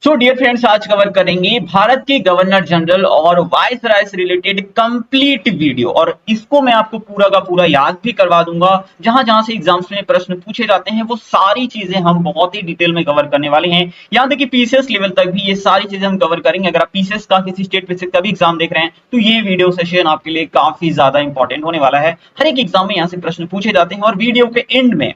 So dear friends, आज cover करेंगे भारत के गवर्नर जनरल और वाइसराय से रिलेटेड कंप्लीट वीडियो। और इसको मैं आपको पूरा का पूरा याद भी करवा दूंगा। जहां जहां से एग्जाम्स में प्रश्न पूछे जाते हैं वो सारी चीजें हम बहुत ही डिटेल में कवर करने वाले हैं। यहाँ तक कि पीसीएस लेवल तक भी ये सारी चीजें हम कवर करेंगे। अगर आप पीसीएस का किसी स्टेट बेसिक का भी एग्जाम देख रहे हैं तो ये वीडियो सेशन आपके लिए काफी ज्यादा इंपॉर्टेंट होने वाला है। हर एक एग्जाम में यहाँ से प्रश्न पूछे जाते हैं और वीडियो के एंड में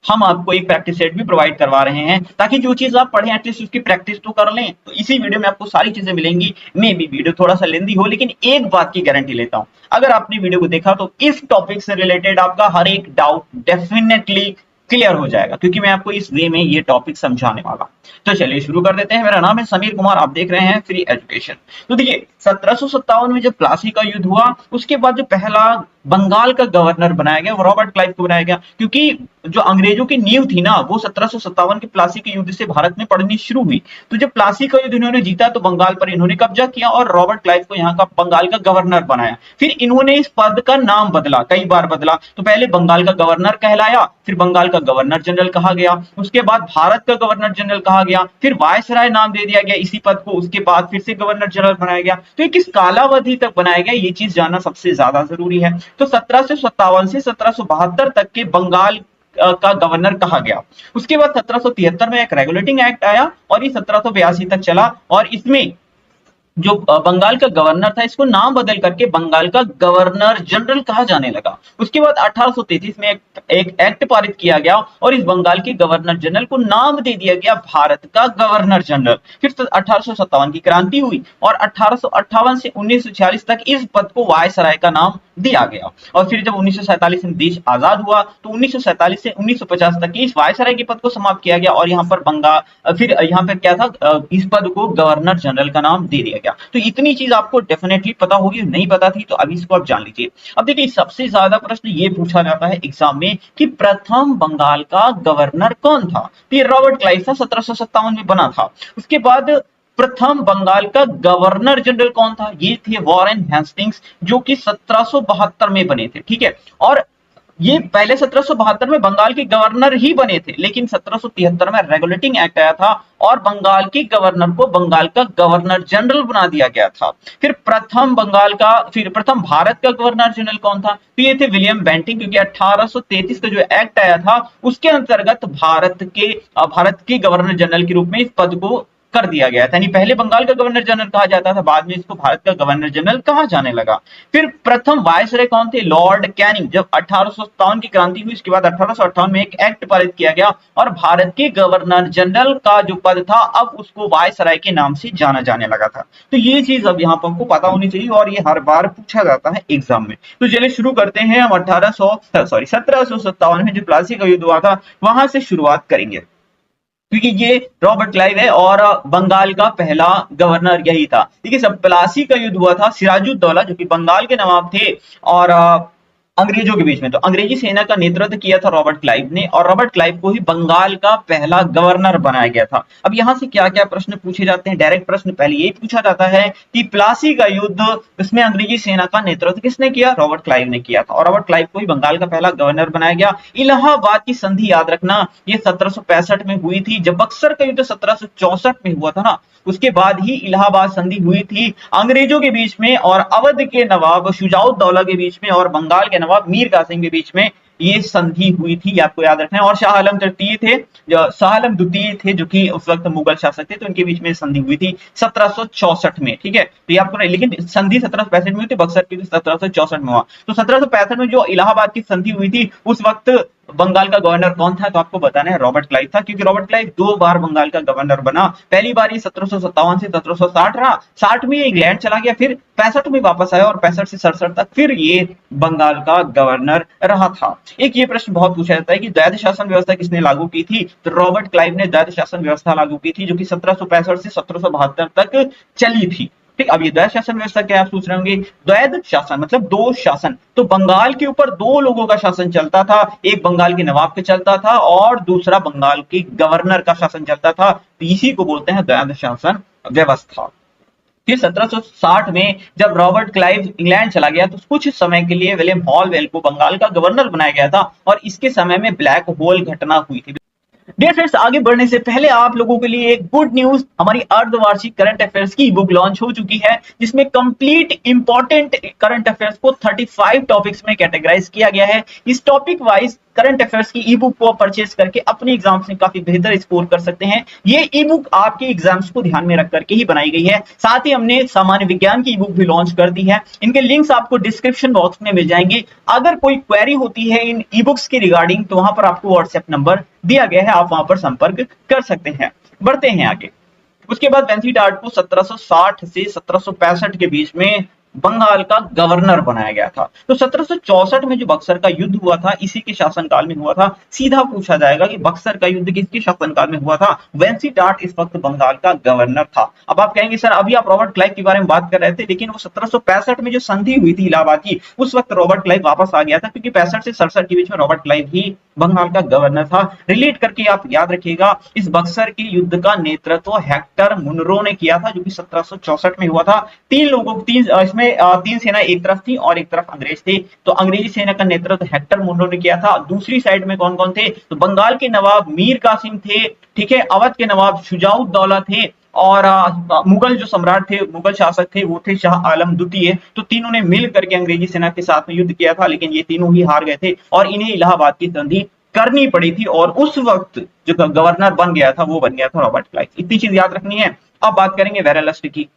हम आपको एक प्रैक्टिस सेट भी प्रोवाइड करवा रहे हैं ताकि जो चीज आप पढ़ें एटलीस्ट उसकी प्रैक्टिस तो कर लें। तो इसी वीडियो में आपको सारी चीजें मिलेंगी। मे बी वीडियो थोड़ा सा लेंदी हो, लेकिन एक बात की गारंटी लेता हूं, अगर आपने वीडियो को देखा तो इस टॉपिक से रिलेटेड आपका हर एक डाउट डेफिनेटली क्लियर हो जाएगा, क्योंकि मैं आपको इस वे में ये टॉपिक समझाने वाला। तो चलिए शुरू कर देते हैं। मेरा नाम है समीर कुमार, आप देख रहे हैं फ्री एजुकेशन। तो देखिए 1757 में जब प्लासी का युद्ध हुआ उसके बाद जो पहला बंगाल का गवर्नर बनाया गया वो रॉबर्ट क्लाइव को बनाया गया, क्योंकि जो अंग्रेजों की नींव थी ना वो 1757 के प्लासी के युद्ध से भारत में पड़नी शुरू हुई। तो जब प्लासी का युद्ध इन्होंने जीता तो बंगाल पर इन्होंने कब्जा किया और रॉबर्ट क्लाइव को यहाँ का बंगाल का गवर्नर बनाया। फिर इन्होंने इस पद का नाम बदला, कई बार बदला। तो पहले बंगाल का गवर्नर कहलाया, फिर बंगाल का गवर्नर जनरल कहा गया, उसके बाद भारत का गवर्नर जनरल कहा गया, फिर वायसराय नाम दे दिया गया इसी पद को, उसके बाद फिर से गवर्नर जनरल बनाया गया। तो ये किस कालावधि तक बनाया गया ये चीज जानना सबसे ज्यादा जरूरी है। तो 1757 से 1772 तक के बंगाल का गवर्नर कहा गया। उसके बाद 1773 में एक रेगुलेटिंग एक्ट आया और ये 1782 तक चला और इसमें जो बंगाल का गवर्नर था इसको नाम बदल करके बंगाल का गवर्नर जनरल कहा जाने लगा। उसके बाद 1833 में एक एक्ट पारित किया गया और इस बंगाल के गवर्नर जनरल को नाम दे दिया गया भारत का गवर्नर जनरल। फिर 1857 की क्रांति हुई और 1858 से 1946 तक इस पद को वायसराय का नाम दिया गया। और फिर जब 1947 में देश आजाद हुआ तो 1947 से 1950 तक इस वायसराय के पद को समाप्त किया गया और यहाँ पर बंगाल फिर यहाँ पर क्या था, इस पद को गवर्नर जनरल का नाम दे दिया गया। तो इतनी चीज आपको डेफिनेटली पता होगी, नहीं पता थी तो अभी इसको आप जान लीजिए। अब देखिए सबसे ज्यादा प्रश्न ये पूछा जाता है एग्जाम में कि प्रथम बंगाल का गवर्नर कौन था। तो ये रॉबर्ट क्लाइव था, 1757 में बना था। उसके बाद प्रथम बंगाल का गवर्नर जनरल कौन था, ये थे वॉरेन हेस्टिंग्स, जो कि 1772 में बने थे। ठीक है, और ये पहले 1772 में बंगाल के गवर्नर ही बने थे, लेकिन 1773 में रेगुलेटिंग एक्ट आया था और बंगाल के गवर्नर को बंगाल का गवर्नर जनरल बना दिया गया था। फिर प्रथम भारत का गवर्नर जनरल कौन था, तो ये थे विलियम बेंटिंग, क्योंकि 1833 का जो एक्ट आया था उसके अंतर्गत भारत के गवर्नर जनरल के रूप में इस पद को कर दिया गया था। यानी पहले बंगाल का गवर्नर जनरल कहा जाता था, बाद में इसको भारत का गवर्नर जनरल कहा जाने लगा। फिर प्रथम वायसराय कौन थे, लॉर्ड कैनिंग। जब 1857 की क्रांति हुई उसके बाद 1858 में एक एक्ट पारित किया गया और भारत के गवर्नर जनरल का जो पद था अब उसको वायसराय के नाम से जाना जाने लगा था। तो ये चीज अब यहाँ पर आपको पता होनी चाहिए और ये हर बार पूछा जाता है एग्जाम में। तो चलिए शुरू करते हैं। हम 1757 में जो प्लासी का युद्ध हुआ था वहां से शुरुआत करेंगे, क्योंकि ये रॉबर्ट क्लाइव है और बंगाल का पहला गवर्नर यही था। ठीक है, सब प्लासी का युद्ध हुआ था सिराजुद्दौला जो कि बंगाल के नवाब थे और अंग्रेजों के बीच में। तो अंग्रेजी सेना का नेतृत्व किया था रॉबर्ट क्लाइव ने और रॉबर्ट क्लाइव को ही बंगाल का पहला गवर्नर बनाया गया था। अब यहां से क्या क्या प्रश्न पूछे जाते हैं, डायरेक्ट प्रश्न पहले यही पूछा जाता है कि प्लासी का युद्ध इसमें अंग्रेजी सेना का नेतृत्व किसने किया, रॉबर्ट क्लाइव ने किया था और रॉबर्ट क्लाइव को ही बंगाल का पहला गवर्नर बनाया गया। इलाहाबाद की संधि याद रखना, ये 1765 में हुई थी। जब बक्सर का युद्ध 1764 में हुआ था ना, उसके बाद ही इलाहाबाद संधि हुई थी अंग्रेजों के बीच में और अवध के नवाब शुजाउद्दौला के बीच में और बंगाल के नवाब मीर कासिम के बीच में ये संधि हुई थी, आपको याद रखना है। और शाह आलम द्वितीय थे जो कि उस वक्त मुगल शासक थे, तो उनके बीच में संधि हुई थी 1764 में। ठीक है, तो ये आपको, लेकिन संधि 1765 में हुई थी, बक्सर की 1764 में हुआ। तो 1765 में जो इलाहाबाद की संधि हुई थी उस वक्त बंगाल का गवर्नर कौन था, तो आपको बताना है रॉबर्ट क्लाइव था, क्योंकि रॉबर्ट क्लाइव 2 बार बंगाल का गवर्नर बना। पहली बार ये 1757 से 1760 रहा, 60 में इंग्लैंड चला गया, फिर 65 में वापस आया और 65 से 67 तक फिर ये बंगाल का गवर्नर रहा था। एक ये प्रश्न बहुत पूछा जाता है कि द्वैध शासन व्यवस्था किसने लागू की थी, तो रॉबर्ट क्लाइव ने द्वैध शासन व्यवस्था लागू की थी जो कि 1765 से 1772 तक चली थी। ठीक, अब ये द्वैध शासन व्यवस्था क्या आप सोच रहे होंगे, द्वैध शासन मतलब दो शासन। तो बंगाल के ऊपर 2 लोगों का शासन चलता था, एक बंगाल के नवाब का चलता था और दूसरा बंगाल के गवर्नर का शासन चलता था। तो इसी को बोलते हैं द्वैध शासन व्यवस्था। फिर 1760 में जब रॉबर्ट क्लाइव इंग्लैंड चला गया तो कुछ समय के लिए विलियम हॉलवेल को बंगाल का गवर्नर बनाया गया था और इसके समय में ब्लैक होल घटना हुई थी। डियर फ्रेंड्स, आगे बढ़ने से पहले आप लोगों के लिए एक गुड न्यूज, हमारी अर्धवार्षिक करंट अफेयर्स की बुक लॉन्च हो चुकी है, जिसमें कंप्लीट इंपॉर्टेंट करंट अफेयर्स को 35 टॉपिक्स में कैटेगराइज किया गया है। इस टॉपिक वाइज करंट अफेयर्स की ई बुक को परचेज करके अपने एग्जाम्स में काफी बेहतर स्कोर कर सकते हैं। ये ई बुक आपके एग्जाम्स को ध्यान में रख करके ही बनाई गई है। साथ ही हमने सामान्य विज्ञान की ई बुक भी लॉन्च कर दी है। इनके लिंक्स आपको डिस्क्रिप्शन बॉक्स में मिल जाएंगे। अगर कोई क्वेरी होती है इन ई बुक्स के रिगार्डिंग तो वहां पर आपको व्हाट्सएप नंबर दिया गया है, आप वहां पर संपर्क कर सकते हैं। बढ़ते हैं आगे। उसके बाद वेंसी टार्ट को 1760 से 1765 के बीच में बंगाल का गवर्नर बनाया गया था। तो 1764 में जो बक्सर का युद्ध हुआ था, इसी के शासनकाल में हुआ था। सीधा पूछा जाएगा कि बक्सर का युद्ध किसके शासनकाल में हुआ था? वेंसी टार्ट इस वक्त बंगाल का गवर्नर था। अब आप कहेंगे सर अभी आप रॉबर्ट क्लाइव के बारे में बात कर रहे थे, लेकिन वो 1765 में जो संधि हुई थी इलाहाबाद की, उस वक्त रॉबर्ट क्लाइव वापस आ गया था, क्योंकि 65 से 67 के बीच में रॉबर्ट क्लाइव ही बंगाल का गवर्नर था। रिलेट करके आप याद रखिएगा, इस बक्सर के युद्ध का नेतृत्व हेक्टर मुनरो ने किया था, जो कि 1764 में हुआ था। इसमें तीन सेना एक तरफ थी और एक तरफ अंग्रेज थे। तो अंग्रेजी सेना का नेतृत्व हेक्टर मुनरो ने किया था। दूसरी साइड में कौन कौन थे? तो बंगाल के नवाब मीर कासिम थे, ठीक है, अवध के नवाब शुजाउद्दौला थे, और मुगल जो सम्राट थे, मुगल शासक थे, वो थे शाह आलम द्वितीय। तो तीनों ने मिल करके अंग्रेजी सेना के साथ में युद्ध किया था, लेकिन ये तीनों ही हार गए थे और इन्हें इलाहाबाद की संधि करनी पड़ी थी। और उस वक्त जो गवर्नर बन गया था वो बन गया था रॉबर्ट क्लाइव। इतनी चीज याद रखनी है। अब बात करेंगे वेरेलस्ट की,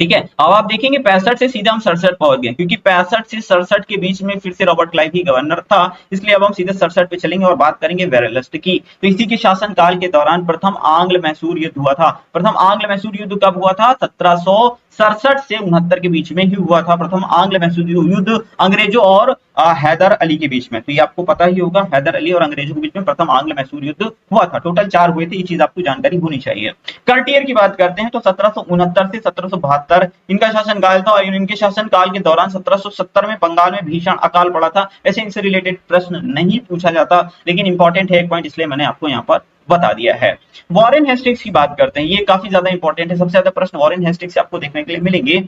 ठीक है। अब आप देखेंगे 65 से सीधा हम 67 पहुंच गए, क्योंकि 65 से 67 के बीच में फिर से रॉबर्ट क्लाइव ही गवर्नर था, इसलिए अब हम सीधे 67 पे चलेंगे और बात करेंगे वेरेलस्ट की। तो इसी के शासनकाल के दौरान प्रथम आंग्ल मैसूर युद्ध हुआ था। प्रथम आंग्ल मैसूर युद्ध कब हुआ था? 1767 से 69 के बीच में ही हुआ था प्रथम आंग्ल मैसूर युद्ध, अंग्रेजों और हैदर अली के बीच में। तो ये आपको पता ही होगा, हैदर अली और अंग्रेजों के बीच में प्रथम आंग्ल मैसूर युद्ध हुआ था। टोटल 4 हुए थे, ये चीज आपको जानकारी होनी चाहिए। कार्टियर की बात करते हैं तो 1769 से 1772 इनका शासनकाल था, और इनके शासनकाल के दौरान 1770 में बंगाल में भीषण अकाल पड़ा था। ऐसे इनसे रिलेटेड प्रश्न नहीं पूछा जाता, लेकिन इंपॉर्टेंट है एक पॉइंट, इसलिए मैंने आपको यहाँ पर बता दिया है। वॉरेन हेस्टिंग्स की बात करते हैं, ये काफी ज्यादा इंपॉर्टेंट है। सबसे ज्यादा प्रश्न वॉरेन हेस्टिंग्स से आपको देखने के लिए मिलेंगे।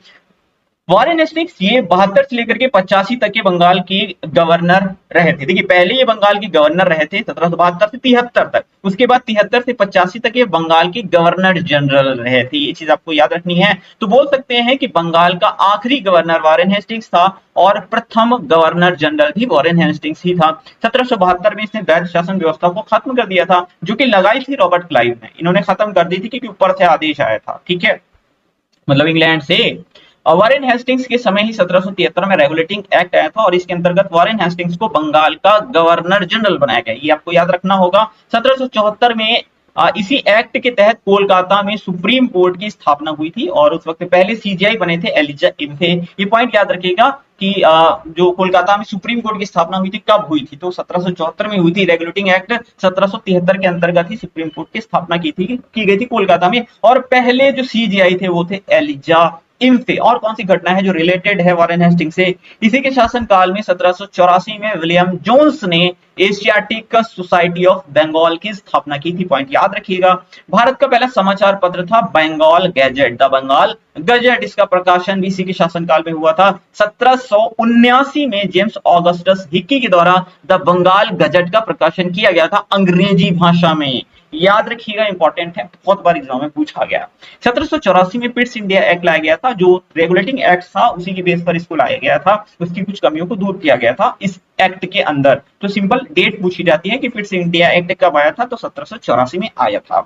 वॉरेन हेस्टिंग्स ये 72 से लेकर के 85 तक के बंगाल के गवर्नर रहे थे। देखिए पहले ये बंगाल के गवर्नर रहे थे 1772 से 73 तक, उसके बाद 73 से 85 तक ये बंगाल के गवर्नर जनरल रहे थे। ये चीज आपको याद रखनी है। तो बोल सकते हैं कि बंगाल का आखिरी गवर्नर वॉरेन हेस्टिंग्स था और प्रथम गवर्नर जनरल भी वॉरेन हेस्टिंग्स ही था। 1772 में इसने वैध शासन व्यवस्था को खत्म कर दिया था, जो कि लगाई थी रॉबर्ट क्लाइव ने। इन्होंने खत्म कर दी थी क्योंकि ऊपर से आदेश आया था, ठीक है, मतलब इंग्लैंड से। वॉरेन हेस्टिंग्स के समय ही 1773 में रेगुलेटिंग एक्ट आया था और इसके अंतर्गत वॉरेन हेस्टिंग्स को बंगाल का गवर्नर जनरल बनाया गया। ये आपको याद रखना होगा। 1774 में इसी एक्ट के तहत कोलकाता में सुप्रीम कोर्ट की स्थापना हुई थी और उस वक्त पहले सीजीआई बने थे एलिजा इम्फे। ये पॉइंट याद रखिएगा कि जो कोलकाता में सुप्रीम कोर्ट की स्थापना हुई थी कब हुई थी? तो 1774 में हुई थी। रेगुलेटिंग एक्ट 1773 के अंतर्गत ही सुप्रीम कोर्ट की स्थापना की गई थी कोलकाता में, और पहले जो सीजीआई थे वो थे एलिजा इम्फे। और कौन सी घटना है जो रिलेटेड है वॉरेन हेस्टिंग्स से? इसी के शासनकाल में 1784 में विलियम जोन्स ने एशियाटिक सोसाइटी ऑफ बंगाल की स्थापना की थी। पॉइंट याद रखिएगा। भारत का पहला समाचार पत्र था Bengal Gazette, the Bengal Gazette. इसका प्रकाशन भी इसी के शासनकाल में हुआ था। 1779 में जेम्स ऑगस्टस हिक्की के द्वारा द बंगाल गजेट का प्रकाशन किया गया था अंग्रेजी भाषा में। याद रखिएगा, इंपॉर्टेंट है, बहुत बार एग्जाम में पूछा गया। 1784 में पिट्स इंडिया एक्ट लाया गया था, जो रेगुलेटिंग एक्ट था उसी की बेस पर इसको लाया गया था। उसकी कुछ कमियों को दूर किया गया था इस एक्ट के अंदर। तो सिंपल डेट पूछी जाती है कि पिट्स इंडिया एक्ट कब आया था? तो 1784 में आया था।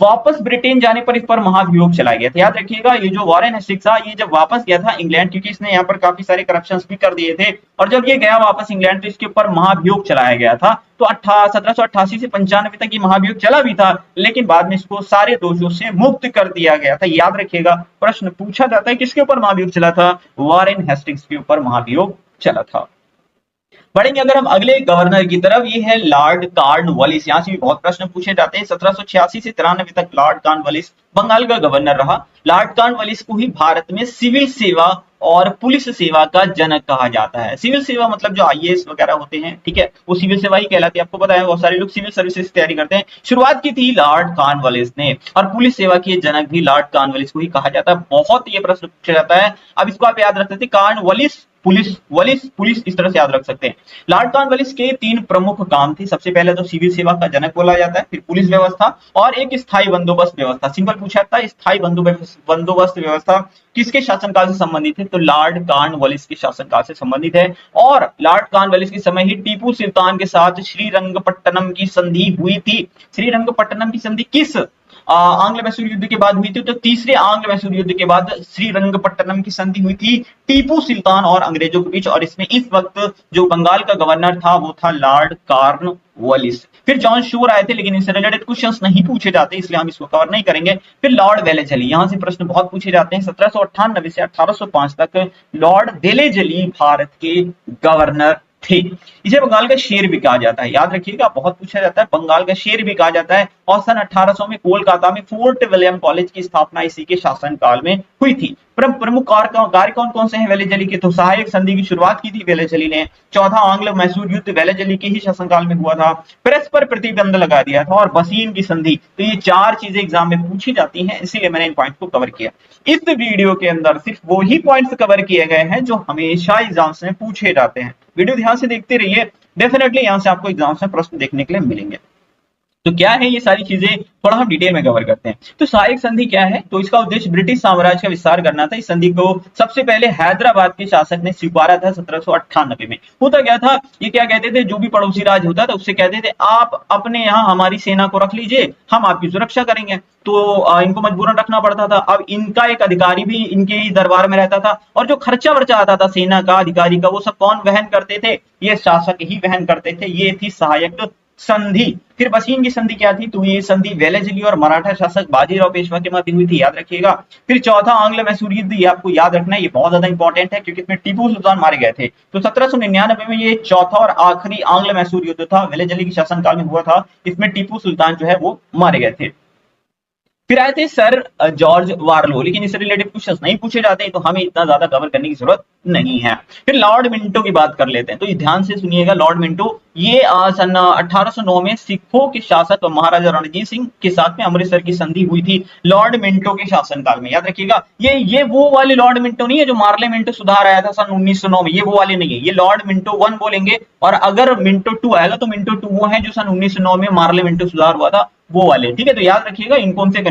वापस ब्रिटेन जाने पर इस पर महाभियोग चलाया गया था। याद रखिएगा, ये जो वॉरेन हेस्टिंग्स था ये जब वापस गया था इंग्लैंड, क्योंकि इसने यहाँ पर काफी सारे करप्शंस भी कर दिए थे, और जब ये गया वापस इंग्लैंड तो इसके ऊपर महाभियोग चलाया गया था। तो 1788 से 95 तक ये महाभियोग चला भी था, लेकिन बाद में इसको सारे दोषों से मुक्त कर दिया गया था। याद रखिएगा, प्रश्न पूछा जाता है किसके ऊपर महाभियोग चला था? वॉरेन हेस्टिंग्स के ऊपर महाभियोग चला था। बढ़ेंगे अगर हम अगले गवर्नर की तरफ, ये है लॉर्ड कॉर्नवालिस। यहाँ से भी बहुत प्रश्न पूछे जाते हैं। 1786 से 93 तक लॉर्ड कॉर्नवालिस बंगाल का गवर्नर रहा। लॉर्ड कॉर्नवालिस को ही भारत में सिविल सेवा और पुलिस सेवा का जनक कहा जाता है। सिविल सेवा मतलब जो आईएएस वगैरह होते हैं, ठीक है, वो सिविल सेवा ही कहलाती है। आपको पता है बहुत सारे लोग सिविल सर्विसेज की तैयारी करते हैं। शुरुआत की थी लॉर्ड कॉर्नवालिस ने, और पुलिस सेवा के जनक भी लॉर्ड कॉर्नवालिस को ही कहा जाता है। बहुत ये प्रश्न पूछा जाता है। अब इसको आप याद रखते थे, कॉर्नवालिस पुलिस इस तरह से याद रख सकते हैं। लॉर्ड कॉर्नवालिस के 3 प्रमुख काम थे। सबसे पहले तो सिविल सेवा का जनक बोला जाता है, फिर पुलिस व्यवस्था और एक स्थायी बंदोबस्त व्यवस्था। सिंपल पूछा था, स्थायी बंदोबस्त व्यवस्था किसके शासनकाल से संबंधित है? तो लॉर्ड कॉर्नवालिस के शासनकाल से संबंधित है। और लॉर्ड कॉर्नवालिस के समय ही टीपू सुल्तान के साथ श्रीरंगपट्टनम की संधि हुई थी। श्रीरंगपट्टनम की संधि किस आंग्ल मैसूर युद्ध के बाद हुई थी? तो तीसरे आंग्ल मैसूर युद्ध के बाद श्रीरंगपट्टनम की संधि हुई थी टीपू सुल्तान और अंग्रेजों के बीच। और इसमें इस वक्त जो बंगाल का गवर्नर था वो था लॉर्ड कॉर्नवालिस। फिर जॉन शोर आए थे, लेकिन इससे रिलेटेड क्वेश्चंस नहीं पूछे जाते, इसलिए हम इसको कवर नहीं करेंगे। फिर लॉर्ड वेलेजली, यहां से प्रश्न बहुत पूछे जाते हैं। 1798 से 1805 तक लॉर्ड वेलेजली भारत के गवर्नर थे। इसे बंगाल का शेर भी कहा जाता है, याद रखिएगा, बहुत पूछा जाता है। बंगाल का शेर भी कहा जाता है। और सन 1800 में कोलकाता में फोर्ट विलियम कॉलेज की स्थापना इसी के शासनकाल में हुई थी। प्रमुख कार्य कौन कौन से हैं वेलेजली के? तो सहायक संधि की शुरुआत की थी वेलेजली ने। चौथा आंग्ल मैसूर युद्ध वेलेजली के ही शासनकाल में हुआ था। प्रेस पर प्रतिबंध लगा दिया था और बसीन की संधि। तो ये 4 चीजें एग्जाम में पूछी जाती हैं, इसीलिए मैंने इन पॉइंट को कवर किया। इस वीडियो के अंदर सिर्फ वो ही पॉइंट्स कवर किए गए हैं जो हमेशा एग्जाम्स में पूछे जाते हैं। वीडियो ध्यान से देखते रहिए, डेफिनेटली यहां से आपको एग्जाम्स में प्रश्न देखने के लिए मिलेंगे। तो क्या है ये सारी चीजें, थोड़ा हम डिटेल में कवर करते हैं। तो सहायक संधि क्या है? तो इसका उद्देश्य ब्रिटिश साम्राज्य का विस्तार करना था। इस संधि को सबसे पहले हैदराबाद के शासक ने स्वीकारा था 1798 में। होता क्या था, ये क्या कहते थे, जो भी पड़ोसी राज्य होता था उससे कहते थे आप अपने यहाँ हमारी सेना को रख लीजिए, हम आपकी सुरक्षा करेंगे। तो इनको मजबूरन रखना पड़ता था। अब इनका एक अधिकारी भी इनके ही दरबार में रहता था, और जो खर्चा वर्चा आता था सेना का, अधिकारी का, वो सब कौन वहन करते थे? ये शासक ही वहन करते थे। ये थी सहायक संधि। फिर बसीन की संधि क्या थी? तो ये संधि वेलेजली और मराठा शासक बाजीराव पेशवा के मध्य हुई थी, याद रखिएगा। फिर चौथा आंग्ल मैसूर युद्ध, ये आपको याद रखना है, ये बहुत ज्यादा इंपॉर्टेंट है क्योंकि इसमें टीपू सुल्तान मारे गए थे। तो 1799 में ये चौथा और आखिरी आंग्ल मैसूर युद्ध था, वेलेजली के शासनकाल में हुआ था। इसमें टीपू सुल्तान जो है वो मारे गए थे। फिर आए थे सर जॉर्ज वारलो, लेकिन इससे रिलेटेड क्वेश्चंस नहीं पूछे जाते, तो हमें इतना ज्यादा कवर करने की जरूरत नहीं है। फिर लॉर्ड मिंटो की बात कर लेते हैं, तो ये ध्यान से सुनिएगा। लॉर्ड मिंटो ये सन 1809 में सिखों के शासक महाराजा रणजीत सिंह के साथ में अमृतसर की संधि हुई थी लॉर्ड मिंटो के शासनकाल में, याद रखिएगा। ये वो वाले लॉर्ड मिंटो नहीं है जो मार्ले मिंटो सुधार आया था सन 1909 में, ये वो वाले नहीं है। ये लॉर्ड मिंटो 1 बोलेंगे, और अगर मिंटो 2 आएगा तो मिंटो 2 वो है जो सन 1909 में मार्ले मिंटो सुधार हुआ था, वो वाले, ठीक है। तो याद रखिएगा, इनको उनसे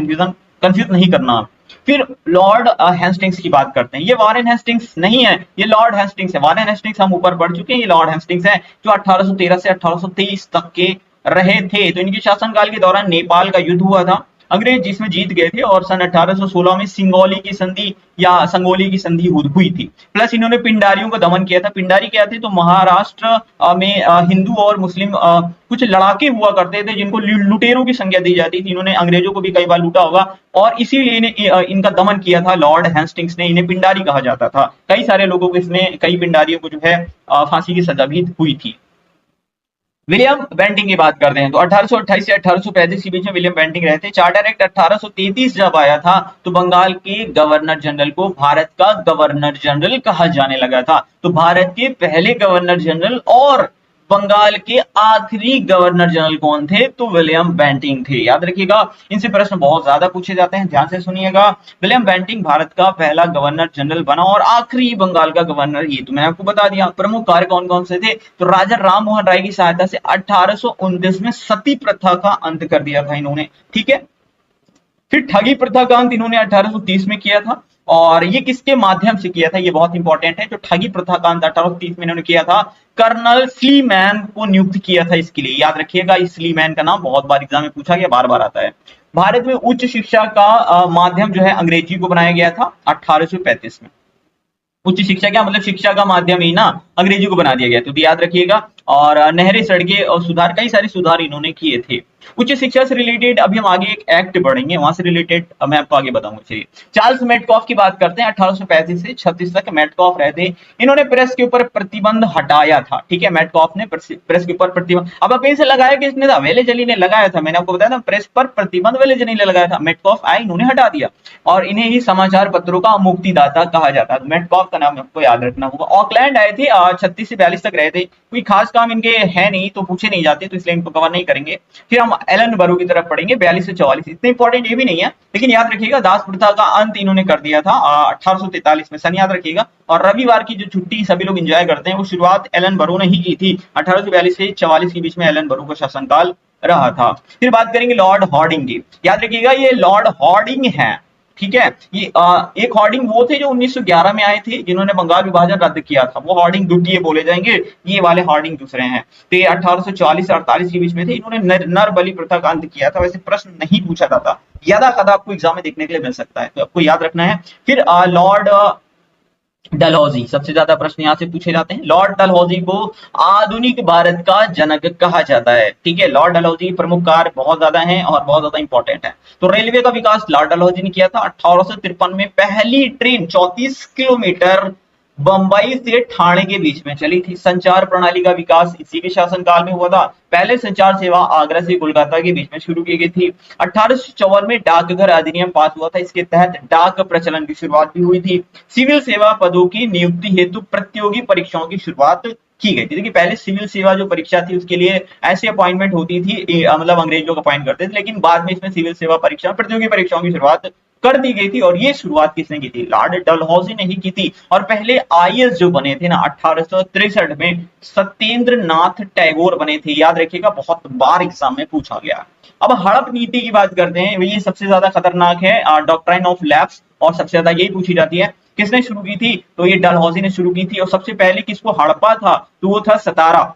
कंफ्यूज नहीं करना। फिर लॉर्ड हेस्टिंग्स की बात करते हैं। ये वारेन हेस्टिंग्स नहीं है, ये लॉर्ड हेस्टिंग्स है। वारेन हेस्टिंग्स हम ऊपर पढ़ चुके हैं, ये लॉर्ड हेस्टिंग्स है जो 1813 से 1823 तक के रहे थे। तो इनके शासनकाल के दौरान नेपाल का युद्ध हुआ था, अंग्रेज जिसमें जीत गए थे, और सन 1816 में सिंगोली की संधि या संगोली की संधि हुई थी। प्लस इन्होंने पिंडारियों को दमन किया था। पिंडारी क्या थे? तो महाराष्ट्र में हिंदू और मुस्लिम कुछ लड़ाके हुआ करते थे जिनको लुटेरों की संज्ञा दी जाती थी। इन्होंने अंग्रेजों को भी कई बार लूटा होगा, और इसीलिए इनका दमन किया था लॉर्ड हेस्टिंग्स ने। इन्हें पिंडारी कहा जाता था। कई सारे लोगों को इसमें, कई पिंडारियों को जो है फांसी की सजा भी हुई थी। विलियम बेंटिंग की बात करते हैं, तो 1828 से 1835 के बीच में विलियम बेंटिंग रहे थे। चार्टर एक्ट 1833 जब आया था तो बंगाल के गवर्नर जनरल को भारत का गवर्नर जनरल कहा जाने लगा था। तो भारत के पहले गवर्नर जनरल और बंगाल के आखिरी गवर्नर जनरल कौन थे? तो विलियम बेंटिंग थे, याद रखिएगा। इनसे प्रश्न बहुत ज्यादा पूछे जाते हैं, ध्यान से सुनिएगा। विलियम बेंटिंग भारत का पहला गवर्नर जनरल बना और आखिरी बंगाल का गवर्नर, ये तो मैंने आपको बता दिया। प्रमुख कार्य कौन कौन से थे? तो राजा राम मोहन राय की सहायता से 1829 में सती प्रथा का अंत कर दिया था इन्होंने, ठीक है। फिर ठगी प्रथा का अंत इन्होंने 1830 में किया था, और ये किसके माध्यम से किया था? ये बहुत इंपॉर्टेंट है। जो ठगी प्रथा का अंत 1830 में इन्होंने किया था, कर्नल स्लीमैन को नियुक्त किया था इसके लिए, याद रखिएगा। इस स्लीमैन का नाम बहुत बार एग्जाम में पूछा गया, बार बार आता है। भारत में उच्च शिक्षा का माध्यम जो है अंग्रेजी को बनाया गया था 1835 में। उच्च शिक्षा क्या मतलब? शिक्षा का माध्यम ही ना अंग्रेजी को बना दिया गया, तो याद रखिएगा। और नहरें, सड़कें और सुधार, कई सारे सुधार इन्होंने किए थे। उच्च शिक्षा से रिलेटेड अभी हम आगे एक एक्ट पढ़ेंगे, वहां से रिलेटेड मैं आपको आगे बताऊंगा। चलिए चार्ल्स मेटकॉफ की बात करते हैं। 1835 से 36 तक मेटकॉफ रहे थे। इन्होंने प्रेस के ऊपर प्रतिबंध हटाया था, ठीक है। मेटकॉफ ने प्रेस के ऊपर प्रतिबंध, अब कहीं से लगाया, किसने था? वेलेजली ने लगाया था। मैंने आपको बताया था प्रेस पर प्रतिबंध वेलेजली ने लगाया था। मेटकॉफ आए, इन्होंने हटा दिया, और इन्हें ही समाचार पत्रों का मुक्तिदाता कहा जाता है। मेटकॉफ का नाम आपको याद रखना होगा। ऑकलैंड आए थे 36 से 42 तक रहे थे। कोई खास काम इनके है नहीं तो पूछे नहीं जाते, तो इसलिए इनको कवर नहीं करेंगे। फिर हम एलन बरो की तरफ पढ़ेंगे 42 से 44। इतने इंपॉर्टेंट ये भी नहीं है, लेकिन याद रखिएगा दास प्रथा का अंत इन्होंने कर दिया था 1843 में, सन याद रखिएगा। और रविवार की जो छुट्टी सभी लोग एंजॉय करते हैं, वो शुरुआत एलन बरो ने ही की थी। 1842 से 44 के बीच में एलन बरो का शासनकाल रहा था। फिर बात करेंगे लॉर्ड हॉर्डिंग की। याद रखिएगा ये लॉर्ड हॉर्डिंग है, ठीक है। ये एक हॉर्डिंग वो थे जो 1911 में आए थे, जिन्होंने बंगाल विभाजन रद्द किया था। वो हॉर्डिंग द्वितीय बोले जाएंगे, ये वाले हॉर्डिंग दूसरे हैं। तो ये 1840 से 48 के बीच में थे। इन्होंने नर बलि प्रथा का अंत किया था। वैसे प्रश्न नहीं पूछा जाता, यादा कदा आपको एग्जाम में देखने के लिए मिल सकता है, तो आपको याद रखना है। फिर लॉर्ड डलहौजी, सबसे ज्यादा प्रश्न यहाँ से पूछे जाते हैं। लॉर्ड डलहौजी को आधुनिक भारत का जनक कहा जाता है, ठीक है। लॉर्ड डलहौजी प्रमुख कार्य बहुत ज्यादा हैं और बहुत ज्यादा इंपॉर्टेंट है। तो रेलवे का विकास लॉर्ड डलहौजी ने किया था। 1853 में पहली ट्रेन 34 किलोमीटर बंबई से ठाणे के बीच में चली थी। संचार प्रणाली का विकास इसी के शासनकाल में हुआ था। पहले संचार सेवा आगरा से कोलकाता के बीच में शुरू की गई थी। 1854 में डाकघर अधिनियम पास हुआ था। इसके तहत डाक प्रचलन की शुरुआत भी हुई थी। सिविल सेवा पदों की नियुक्ति हेतु प्रतियोगी परीक्षाओं की शुरुआत की गई थी। देखिए पहले सिविल सेवा जो परीक्षा थी उसके लिए ऐसी अपॉइंटमेंट होती थी, मतलब अंग्रेज लोग अपॉइंट करते थे, लेकिन बाद में इसमें सिविल सेवा परीक्षा प्रतियोगी परीक्षाओं की शुरुआत कर दी गई थी। और ये शुरुआत किसने की थी? लॉर्ड डलहौजी ने ही की थी। और पहले आईएएस जो बने थे ना 1863 में, सत्येंद्र नाथ टैगोर बने थे। याद रखिएगा, बहुत बार एग्जाम में पूछा गया। अब हड़प नीति की बात करते हैं, ये सबसे ज्यादा खतरनाक है, डॉक्ट्राइन ऑफ लैप्स, और सबसे ज्यादा यही पूछी जाती है। किसने शुरू की थी? तो ये डलहौजी ने शुरू की थी। और सबसे पहले किसको हड़पा था? तो वो था सतारा।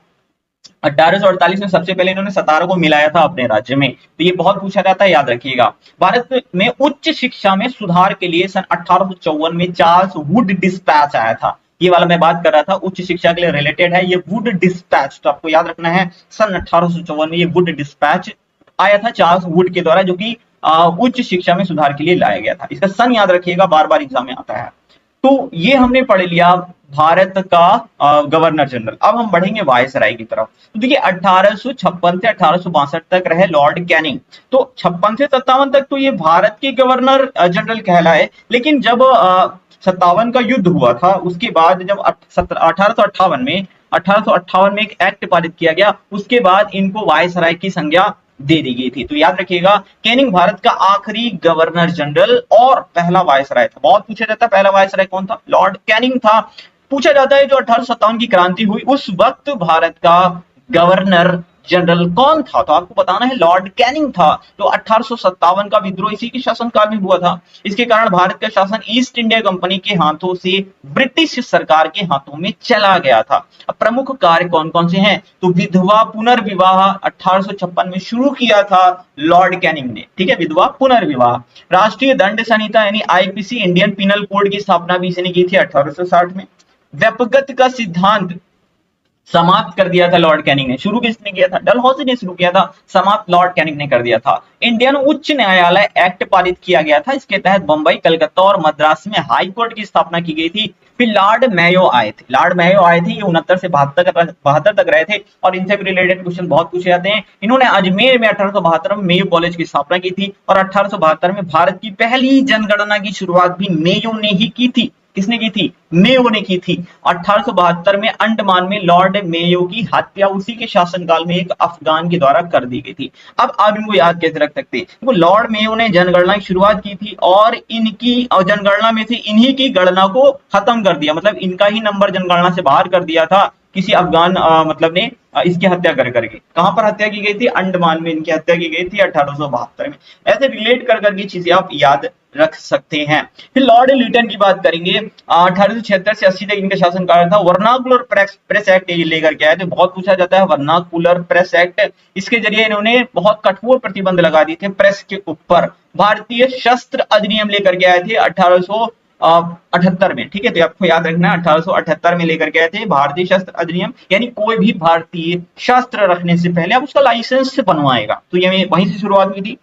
1848 में सबसे पहले इन्होंने सतारा को मिलाया था अपने राज्य में। तो ये बहुत पूछा जाता है, याद रखिएगा। भारत में उच्च शिक्षा में सुधार के लिए सन 1854 में चार्ल्स वुड डिस्पैच आया था। ये वाला मैं बात कर रहा था, उच्च शिक्षा के लिए रिलेटेड है ये वुड डिस्पैच, तो आपको याद रखना है सन 1854 में ये वुड डिस्पैच आया था चार्ल्स वुड के द्वारा, जो कि उच्च शिक्षा में सुधार के लिए लाया गया था। इसका सन याद रखिएगा, बार बार एग्जाम में आता है। तो ये हमने पढ़ लिया भारत का गवर्नर जनरल। अब हम बढ़ेंगे वायसराय की तरफ। तो देखिए 1856 से 1862 तक रहे लॉर्ड कैनिंग। तो 56 से 57 तक तो ये भारत के गवर्नर जनरल कहलाए, लेकिन जब 57 का युद्ध हुआ था उसके बाद जब 1858 में एक एक्ट पारित किया गया, उसके बाद इनको वायसराय की संज्ञा दे दी गई थी। तो याद रखिएगा, कैनिंग भारत का आखिरी गवर्नर जनरल और पहला वायसराय था। बहुत पूछा जाता है पहला वायसराय कौन था? लॉर्ड कैनिंग था। पूछा जाता है जो 1857 की क्रांति हुई उस वक्त भारत का गवर्नर जनरल कौन था? तो आपको बताना है लॉर्ड कैनिंग था। तो 1857 का विद्रोह इसी के शासनकाल में हुआ था। इसके कारण भारत का शासन ईस्ट इंडिया कंपनी के हाथों से ब्रिटिश सरकार के हाथों में चला गया था। अब प्रमुख कार्य कौन कौन से हैं? तो विधवा पुनर्विवाह 1856 में शुरू किया था लॉर्ड कैनिंग ने, ठीक है, विधवा पुनर्विवाह। राष्ट्रीय दंड संहिता यानी आईपीसी, इंडियन पिनल कोड की स्थापना भी इसने की थी 1860 में। व्यपगत का सिद्धांत समाप्त कर दिया था लॉर्ड कैनिंग ने। शुरू किसने किया था? डलहौजी ने शुरू किया था। समाप्त लॉर्ड कैनिंग ने कर दिया था। इंडियन उच्च न्यायालय एक्ट पारित किया गया था। इसके तहत बंबई, कलकत्ता और मद्रास में हाई कोर्ट की स्थापना की गई थी। फिर लॉर्ड मेयो आए थे। लॉर्ड मेयो आए थे, ये 69 से 72 तक रहे थे और इनसे भी रिलेटेड क्वेश्चन बहुत पूछे जाते हैं। इन्होंने अजमेर में 1872 में मेयो कॉलेज की स्थापना की थी और 1872 में भारत की पहली जनगणना की शुरुआत भी मेयो ने ही की थी। किसने की थी? मेयो ने की थी। 1872 में अंडमान में लॉर्ड मेयो की हत्या उसी के शासनकाल में एक अफगान के द्वारा कर दी गई थी। अब आप इनको याद कैसे रख सकते हैं? तो लॉर्ड मेयो ने जनगणना की शुरुआत की थी और इनकी जनगणना में से इन्हीं की गणना को खत्म कर दिया, मतलब इनका ही नंबर जनगणना से बाहर कर दिया था किसी अफगान मतलब ने इसकी हत्या कर करके। कहां पर हत्या की गई थी? अंडमान में इनकी हत्या की गई थी 1872 में। ऐसे रिलेट कर करके चीजें आप याद रख सकते हैं। फिर लॉर्ड लिटन की बात करेंगे। 1876 से 80 तक इनका शासनकाल था। वर्नाकुलर प्रेस एक्ट ये लेकर के आए थे। बहुत पूछा जाता है वर्नाकुलर प्रेस एक्ट। इसके जरिए इन्होंने बहुत कठोर प्रतिबंध लगा दिए थे प्रेस के ऊपर। भारतीय शस्त्र अधिनियम लेकर के आए थे 1878 में, ठीक है। तो आपको याद रखना 1878 में लेकर के आए थे भारतीय शस्त्र अधिनियम, यानी कोई भी भारतीय शस्त्र रखने से पहले आप उसका लाइसेंस बनवाएगा। तो ये वहीं से शुरुआत हुई थी।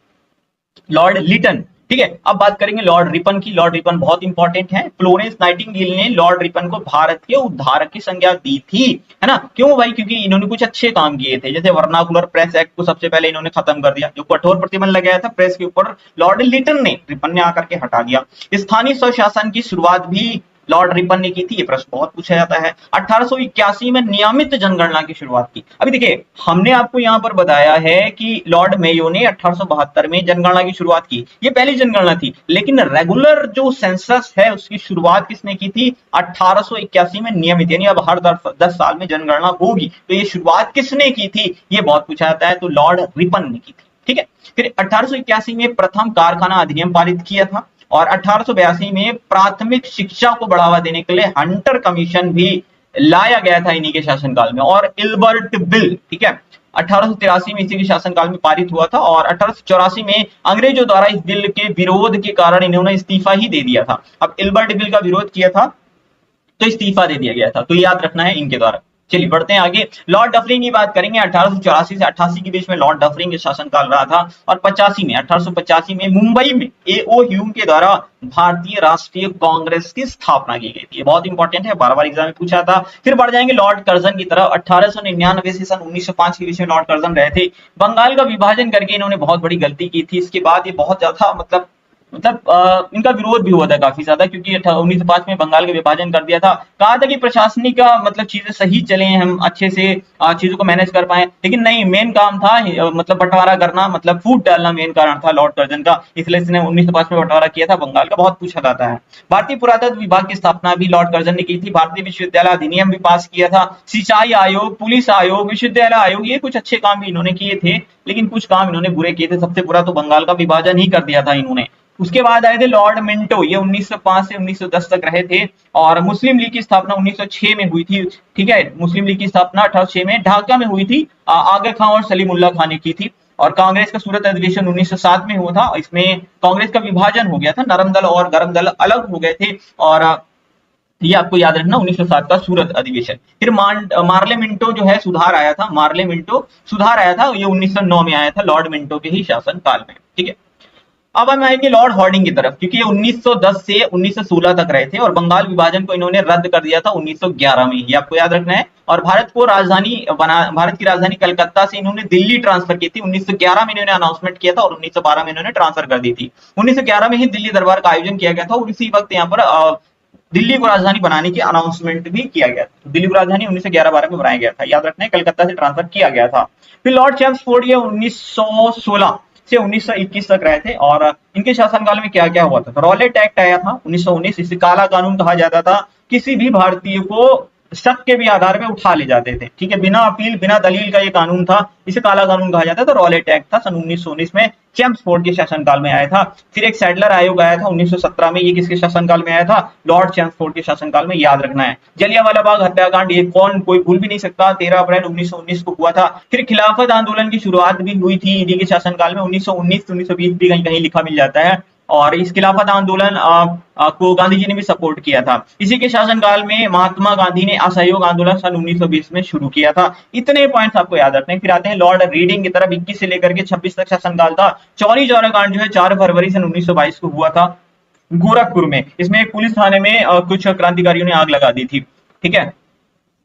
लॉर्ड लिटन, ठीक है। अब बात करेंगे लॉर्ड रिपन की। लॉर्ड रिपन बहुत इंपॉर्टेंट है। फ्लोरेंस नाइटिंगेल ने लॉर्ड रिपन को भारत के उद्धारक की संज्ञा दी थी, है ना। क्यों भाई? क्योंकि इन्होंने कुछ अच्छे काम किए थे। जैसे वर्नाकुलर प्रेस एक्ट को सबसे पहले इन्होंने खत्म कर दिया, जो कठोर प्रतिबंध लगाया था प्रेस के ऊपर, लॉर्ड लिटन ने, रिपन ने आकर के हटा दिया। स्थानीय स्वशासन की शुरुआत भी लॉर्ड रिपन ने की थी, ये प्रश्न बहुत पूछा जाता है। 1881 में नियमित जनगणना की शुरुआत की। अभी देखिए हमने आपको यहाँ पर बताया है कि लॉर्ड मेयो ने 1872 में जनगणना की शुरुआत की, ये पहली जनगणना थी, लेकिन रेगुलर जो सेंसस है उसकी शुरुआत किसने की थी? 1881 में नियमित, यानी अब हर 10 साल में जनगणना होगी, तो ये शुरुआत किसने की थी, ये बहुत पूछा जाता है, तो लॉर्ड रिपन ने की थी। ठीक है, फिर 1881 में प्रथम कारखाना अधिनियम पारित किया था, और 1882 में प्राथमिक शिक्षा को बढ़ावा देने के लिए हंटर कमीशन भी लाया गया था इन्हीं के शासनकाल में, और इल्बर्ट बिल, ठीक है, 1883 में इसी के शासनकाल में पारित हुआ था, और 1884 में अंग्रेजों द्वारा इस बिल के विरोध के कारण इन्होंने इस्तीफा ही दे दिया था। अब इल्बर्ट बिल का विरोध किया था तो इस्तीफा दे दिया गया था, तो याद रखना है इनके द्वारा। चलिए बढ़ते हैं आगे, लॉर्ड डफरिन की बात करेंगे। 1884 से 88 के बीच में लॉर्ड डफरिन के शासनकाल रहा था, और 1885 में मुंबई में A.O. ह्यूम के द्वारा भारतीय राष्ट्रीय कांग्रेस की स्थापना की गई थी। ये बहुत इंपॉर्टेंट है, बार बार एग्जाम में पूछा था। फिर बढ़ जाएंगे लॉर्ड कर्जन की तरफ। 1899 से सन 1905 के बीच में लॉर्ड कर्जन रहे थे। बंगाल का विभाजन करके इन्होंने बहुत बड़ी गलती की थी। इसके बाद ये बहुत ज्यादा इनका विरोध भी हुआ था काफी ज्यादा, क्योंकि 1905 में बंगाल का विभाजन कर दिया था। कहा था कि प्रशासनिक का चीजें सही चले, हम अच्छे से चीजों को मैनेज कर पाए, लेकिन नहीं, मेन काम था बंटवारा करना, फूट डालना मेन कारण था लॉर्ड कर्जन का, इसलिए इसने 1905 में बंटवारा किया था बंगाल का, बहुत पूछा जाता है। भारतीय पुरातत्व विभाग की स्थापना भी लॉर्ड कर्जन ने की थी। भारतीय विश्वविद्यालय अधिनियम भी पास किया था। सिंचाई आयोग, पुलिस आयोग, विश्वविद्यालय आयोग, ये कुछ अच्छे काम भी इन्होंने किए थे, लेकिन कुछ काम इन्होंने बुरे किए थे। सबसे बुरा तो बंगाल का विभाजन ही कर दिया था इन्होंने। उसके बाद आए थे लॉर्ड मिंटो, ये 1905 से 1910 तक रहे थे, और मुस्लिम लीग की स्थापना 1906 में हुई थी। ठीक है, मुस्लिम लीग की स्थापना 1806 में ढाका में हुई थी, आगा खां और सलीमुल्लाह खां ने की थी। और कांग्रेस का सूरत अधिवेशन 1907 में हुआ था, इसमें कांग्रेस का विभाजन हो गया था, नरम दल और गरम दल अलग हो गए थे, और ये आपको याद रखना 1907 का सूरत अधिवेशन। फिर मार्ले मिंटो जो है सुधार आया था, मार्ले मिंटो सुधार आया था, ये 1909 में आया था लॉर्ड मिंटो के ही शासन काल में। ठीक है, अब हम आएंगे लॉर्ड हॉर्डिंग की तरफ, क्योंकि ये 1910 से 1916 तक रहे थे, और बंगाल विभाजन को इन्होंने रद्द कर दिया था 1911 में, ये आपको याद रखना है। और भारत की राजधानी कलकत्ता से इन्होंने दिल्ली ट्रांसफर की थी। 1911 में इन्होंने अनाउंसमेंट किया था, और 1912 में इन्होंने ट्रांसफर कर दी थी। 1911 में ही दिल्ली दरबार का आयोजन किया गया था, और इसी वक्त यहाँ पर दिल्ली को राजधानी बनाने की अनाउंसमेंट भी किया गया था। दिल्ली को राजधानी 1911-12 में बनाया गया था, याद रखना है, कलकत्ता से ट्रांसफर किया गया था। फिर लॉर्ड चैम्सफोर्ड ये 1916 से 1921 तक रहे थे, और इनके शासनकाल में क्या क्या हुआ था? रॉलेट एक्ट आया था 1919, इसे काला कानून कहा जाता था। किसी भी भारतीय को शक के भी आधार पे उठा ले जाते थे, ठीक है, बिना अपील बिना दलील का ये कानून था, इसे काला कानून कहा जाता था। रॉलेट एक्ट था सन 1919 में, चैम्सफोर्ड के शासनकाल में आया था। फिर एक सैडलर आयोग आया था 1917 में, ये किसके शासनकाल में आया था? लॉर्ड चैम्सफोर्ड के शासनकाल में, याद रखना है। जलियांवाला बाग हत्याकांड, ये कोई भूल भी नहीं सकता, 13 अप्रैल 1919 को हुआ था। फिर खिलाफत आंदोलन की शुरुआत भी हुई थी इन्हीं के शासनकाल में, 1919 से 1920 भी कहीं कहीं लिखा मिल जाता है, और इस खिलाफत आंदोलन को गांधी जी ने भी सपोर्ट किया था। इसी के शासनकाल में महात्मा गांधी ने असहयोग आंदोलन सन 1920 में शुरू किया था। इतने पॉइंट्स आपको याद रखने हैं। फिर आते हैं लॉर्ड रीडिंग की तरफ, 21 से लेकर के 26 तक शासनकाल था। चौरी चौरा कांड जो है 4 फरवरी सन 1922 को हुआ था गोरखपुर में। इसमें एक पुलिस थाने में कुछ क्रांतिकारियों ने आग लगा दी थी, ठीक है,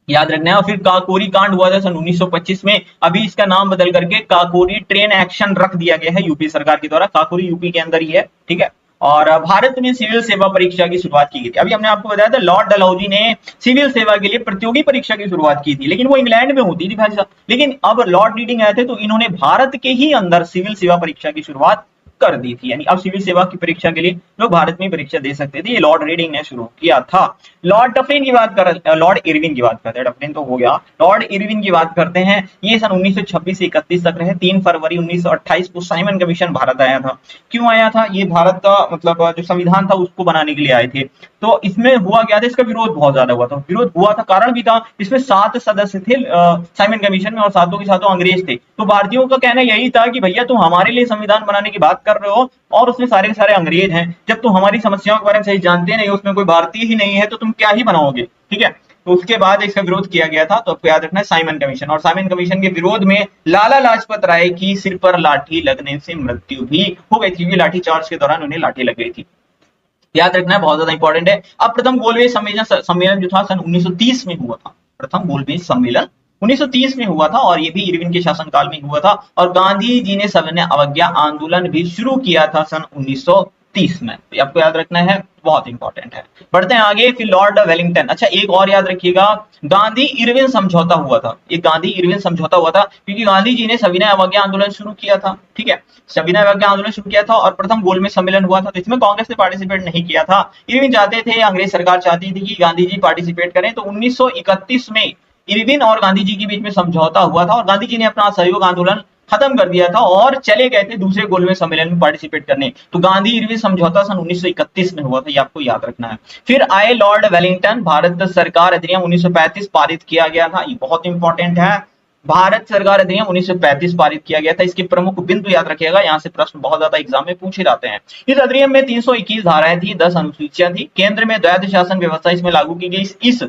याद रखना है। और फिर काकोरी कांड हुआ था सन 1925 में, अभी इसका नाम बदल करके काकोरी ट्रेन एक्शन रख दिया गया है यूपी सरकार के द्वारा, काकोरी यूपी के अंदर ही है, ठीक है। और भारत में सिविल सेवा परीक्षा की शुरुआत की गई थी। अभी हमने आपको बताया था लॉर्ड डलहौजी ने सिविल सेवा के लिए प्रतियोगी परीक्षा की शुरुआत की थी, लेकिन वो इंग्लैंड में होती थी भाई साहब। लेकिन अब लॉर्ड रीडिंग आए थे तो इन्होंने भारत के ही अंदर सिविल सेवा परीक्षा की शुरुआत कर दी थी, यानी अब सिविल सेवा की परीक्षा के लिए लोग भारत में परीक्षा दे सकते थे, ये लॉर्ड रीडिंग ने शुरू किया था। लॉर्ड डफरिन की बात कर लॉर्ड इरविन की बात करते हैं, डफरिन तो हो गया, लॉर्ड इरविन की बात करते हैं। ये सन 1926 से 31 तक रहे। 3 फरवरी 1928 को साइमन कमीशन भारत आया था। क्यों आया था? ये भारत का जो संविधान था उसको बनाने के लिए आए थे। तो इसमें हुआ क्या था, इसका विरोध बहुत ज्यादा हुआ था, विरोध हुआ था, कारण भी था, इसमें 7 सदस्य थे साइमन कमीशन में, और सातों के सातों अंग्रेज थे। तो भारतीयों का कहना यही था कि भैया तुम हमारे लिए संविधान बनाने की बात कर रहे हो, और उसमें सारे के सारे अंग्रेज हैं, जब तुम हमारी समस्याओं के बारे में सही जानते नहीं, उसमें कोई भारतीय ही नहीं है, तो तुम क्या ही बनाओगे, ठीक है। तो उसके बाद इसका विरोध किया गया था, तो आपको याद रखना है साइमन कमीशन। और साइमन कमीशन के विरोध में लाला लाजपत राय की सिर पर लाठी लगने से मृत्यु भी हो गई थी, क्योंकि लाठी चार्ज के दौरान उन्हें लाठी लग गई थी, याद रखना है, बहुत ज्यादा इंपॉर्टेंट है। अब प्रथम गोलमेज सम्मेलन जो था सन 1930 में हुआ था, प्रथम गोलमेज सम्मेलन 1930 में हुआ था, और ये भी इरविन के शासनकाल में हुआ था। और गांधी जी ने सविनय अवज्ञा आंदोलन भी शुरू किया था सन 1930 में, तो आपको याद रखना है, बहुत इंपॉर्टेंट है। बढ़ते हैं आगे, फिर लॉर्ड वेलिंगटन। अच्छा एक और याद रखिएगा, गांधी इरविन समझौता हुआ था। ये गांधी इरविन समझौता हुआ था क्योंकि गांधी जी ने सविनय अवज्ञा आंदोलन शुरू किया था, ठीक है, सविनय अवज्ञा आंदोलन शुरू किया था और प्रथम गोलमेज सम्मेलन हुआ था, तो इसमें कांग्रेस ने पार्टिसिपेट नहीं किया था। इरविन चाहते थे, अंग्रेज सरकार चाहती थी कि गांधी जी पार्टिसिपेट करें, तो 1931 में इरविन और गांधी जी के बीच में समझौता हुआ था और गांधी जी ने अपना असहयोग आंदोलन खत्म कर दिया था और चले गए थे दूसरे गोलमेज सम्मेलन में पार्टिसिपेट करने। तो गांधी इरविन समझौता सन 1931 में हुआ था, ये आपको याद रखना है। फिर आए लॉर्ड वेलिंगटन, भारत सरकार अधिनियम 1935 पारित किया गया था, ये बहुत इंपॉर्टेंट है। भारत सरकार अधिनियम 1935 पारित किया गया था, इसके प्रमुख बिंदु याद रखिएगा, यहाँ से प्रश्न बहुत ज्यादा एग्जाम में पूछे जाते हैं। इस अधिनियम में 321 धाराएं थी, 10 अनुसूचियां थी। केंद्र में द्वैध शासन व्यवस्था इसमें लागू की गई। इस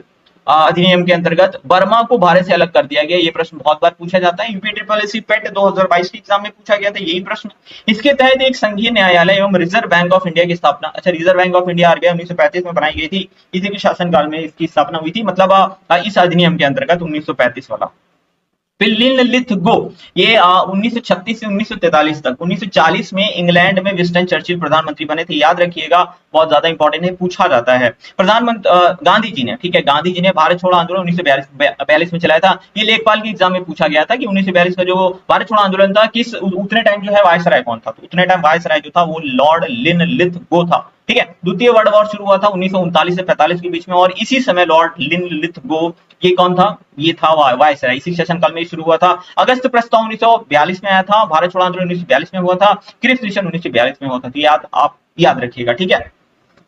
अधिनियम के अंतर्गत बर्मा को भारत से अलग कर दिया गया, ये प्रश्न बहुत बार पूछा जाता है। यूपी ट्रिपल एससी पेट 2022 के एग्जाम में पूछा गया था यही प्रश्न। इसके तहत एक संघीय न्यायालय एवं रिजर्व बैंक ऑफ इंडिया की स्थापना। अच्छा, reserve bank of India RBI 1935 में बनाई गई थी, इसी के शासनकाल में इसकी स्थापना हुई थी, मतलब इस अधिनियम के अंतर्गत 1935 वाला। फिर लिनलिथ गो, ये 1936 से 1943 तक, 1940 में इंग्लैंड में विंस्टन चर्चिल प्रधानमंत्री बने थे, याद रखिएगा, बहुत ज्यादा इंपॉर्टेंट है, पूछा जाता है। प्रधानमंत्री गांधी जी ने, ठीक है, गांधी जी ने भारत छोड़ो आंदोलन 1942 में चलाया था। ये लेखपाल के एग्जाम में पूछा गया था कि 1942 का जो भारत छोड़ो आंदोलन था, किस उतने टाइम जो है वायसराय कौन था, तो उतने टाइम वायसराय जो था वो लॉर्ड लिनलिथ गो था, ठीक है। द्वितीय वर्ल्ड वॉर शुरू हुआ था 1939 से 45 के बीच में और इसी समय लॉर्ड लिनलिथ गो, ये कौन था, ये था वायसराय, इसी शासनकाल में शुरू हुआ था। अगस्त प्रस्ताव 1942 में आया था, भारत छोड़ो आंदोलन 1942 में हुआ था, क्रिप्स मिशन 1942 में हुआ था, तो आप याद रखिएगा, ठीक है।